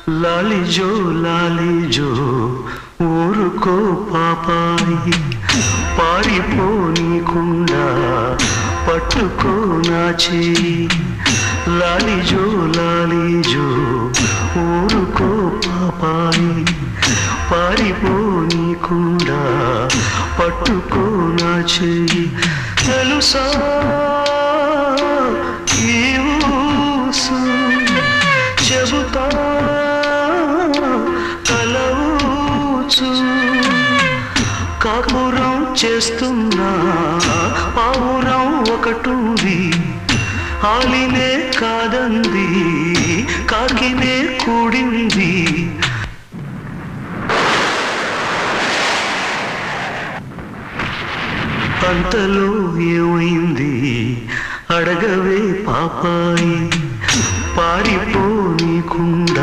లాలిజో లాలిజో ఊరుకో పాపాయి, పారిపోనీకుండా పట్టుకో నా చేయి. లాలిజో లాలిజో ఊరుకో పాపాయి, పారిపోనీకుండా పట్టుకో నా చేయి. తెలుసా ఈ ఊసు చెబుతా కలవూచు, కాపురం చేస్తున్నా పావురం ఒకటుంది, ఆలినే కాదంది కాకినే కూడింది. అంతలో ఏమైంది అడగవే పాపాయి, పారిపోనీకుండా